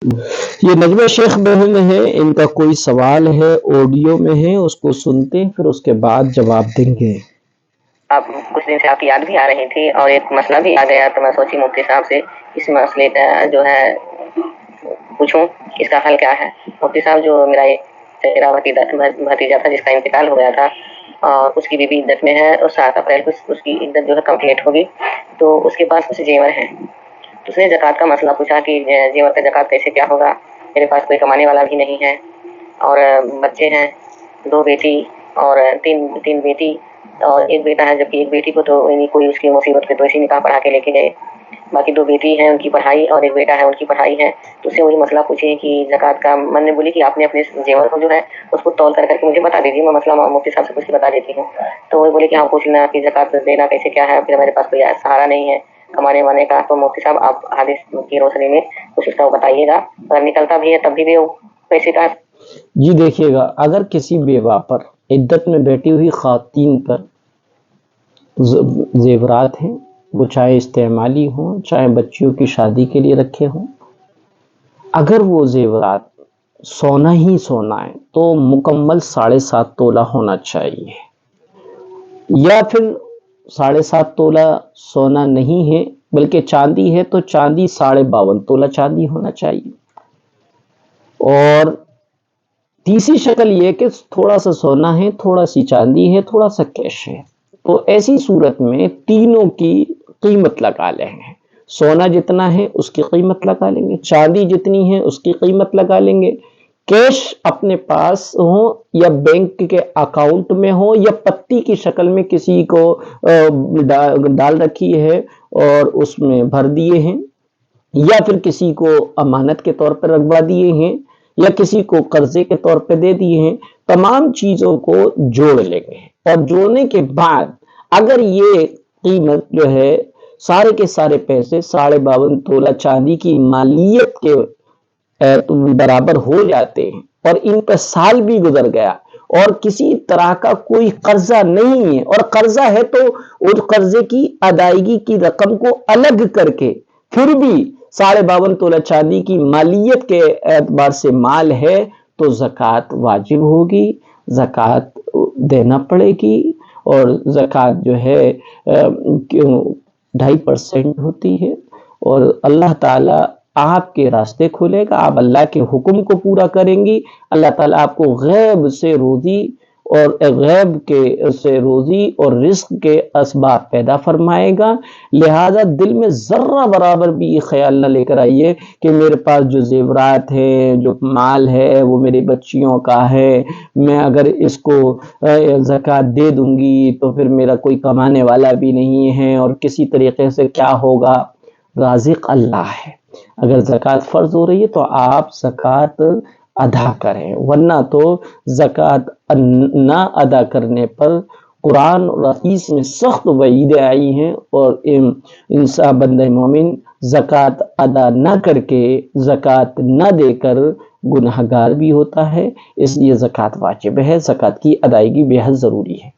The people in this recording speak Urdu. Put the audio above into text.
یہ نجمہ شیخ بہن ہے، ان کا کوئی سوال ہے آڈیو میں ہے، اس کو سنتے ہیں پھر اس کے بعد جواب دیں گے۔ آپ کچھ دن سے آپ کی یاد بھی آ رہی تھی اور ایک مسئلہ بھی آ گیا، تو میں سوچی مفتی صاحب سے اس مسئلے کا جو ہے پوچھوں اس کا حل کیا ہے۔ مفتی صاحب، جو میرا ایک چچیرا بھتیجا تھا جس کا انتقال ہو گیا تھا اور اس کی بیوی عدت میں ہے اور 7 اپریل کو اس کی عدت جو ہے کمپلیٹ ہوگی، تو اس کے پاس کچھ زیور ہیں، تو اس نے زکوٰۃ کا مسئلہ پوچھا کہ زیور کا زکوٰۃ کیسے کیا ہوگا، میرے پاس کوئی کمانے والا بھی نہیں ہے اور بچے ہیں، 2 بیٹی اور 3 بیٹی اور ایک بیٹا ہے، جبکہ ایک بیٹی کو تو کوئی اس کی مصیبت پہ تو اسی نکاح پڑھا کے لے کے گئے، باقی 2 بیٹی ہیں ان کی پڑھائی اور ایک بیٹا ہے ان کی پڑھائی ہے۔ تو اس سے وہی مسئلہ پوچھے کہ زکوٰۃ کا، من نے بولی کہ آپ نے اپنے زیور کو جو ہے اس کو تول کر کے مجھے بتا دیجیے، میں مسئلہ مفتی صاحب سے پوچھ کے بتا دیتی ہوں۔ تو وہ بولے کہ ہاں پوچھ لینا کہ زکوٰۃ دینا کیسے کیا ہے، پھر میرے پاس کوئی سہارا نہیں ہے کمانے وانے کا، تو مفتی صاحب آپ حدیث کی روشنی میں کچھ اس کا بتائیے گا، اگر نکلتا بھی ہے تب بھی وہ پیسے کا۔ جی دیکھیے گا، اگر کسی بیوہ پر، عدت میں بیٹھی ہوئی خواتین پر زیورات ہیں، وہ چاہے استعمالی ہوں چاہے بچیوں کی شادی کے لیے رکھے ہوں، اگر وہ زیورات سونا ہی سونا ہے تو مکمل 7.5 تولہ ہونا چاہیے، یا پھر 7.5 تولہ سونا نہیں ہے بلکہ چاندی ہے تو چاندی 52.5 تولہ چاندی ہونا چاہیے۔ اور تیسری شکل یہ کہ تھوڑا سا سونا ہے، تھوڑا سی چاندی ہے، تھوڑا سا کیش ہے، تو ایسی صورت میں تینوں کی قیمت لگا لیں گے، سونا جتنا ہے اس کی قیمت لگا لیں گے، چاندی جتنی ہے اس کی قیمت لگا لیں گے، کیش اپنے پاس ہو یا بینک کے اکاؤنٹ میں ہو یا پتی کی شکل میں کسی کو ڈال رکھی ہے اور اس میں بھر دیے ہیں، یا پھر کسی کو امانت کے طور پر رکھوا دیے ہیں یا کسی کو قرضے کے طور پہ دے دیے ہیں، تمام چیزوں کو جوڑ لیں گے، اور جوڑنے کے بعد اگر یہ قیمت جو ہے سارے کے سارے پیسے 52.5 تولہ چاندی کی مالیت کے برابر ہو جاتے ہیں اور ان کا سال بھی گزر گیا اور کسی طرح کا کوئی قرضہ نہیں ہے، اور قرضہ ہے تو اس قرضے کی ادائیگی کی رقم کو الگ کر کے پھر بھی 52.5 تولہ چاندی کی مالیت کے اعتبار سے مال ہے تو زکوٰۃ واجب ہوگی، زکوٰۃ دینا پڑے گی، اور زکوٰۃ جو ہے 2.5% ہوتی ہے، اور اللہ تعالیٰ آپ کے راستے کھولے گا، آپ اللہ کے حکم کو پورا کریں گی، اللہ تعالیٰ آپ کو غیب سے روزی اور رزق کے اسباب پیدا فرمائے گا۔ لہذا دل میں ذرہ برابر بھی یہ خیال نہ لے کر آئیے کہ میرے پاس جو زیورات ہے، جو مال ہے، وہ میری بچیوں کا ہے، میں اگر اس کو زکوٰۃ دے دوں گی تو پھر میرا کوئی کمانے والا بھی نہیں ہے اور کسی طریقے سے کیا ہوگا۔ رازق اللہ ہے، اگر زکوٰۃ فرض ہو رہی ہے تو آپ زکوٰۃ ادا کریں، ورنہ تو زکوٰۃ نہ ادا کرنے پر قرآن اور حدیث میں سخت وعیدیں آئی ہیں، اور انسان بندہ مومن زکوٰۃ ادا نہ کر کے، زکوٰۃ نہ دے کر گنہگار بھی ہوتا ہے، اس لیے زکوٰۃ واجب ہے، زکوٰۃ کی ادائیگی بے حد ضروری ہے۔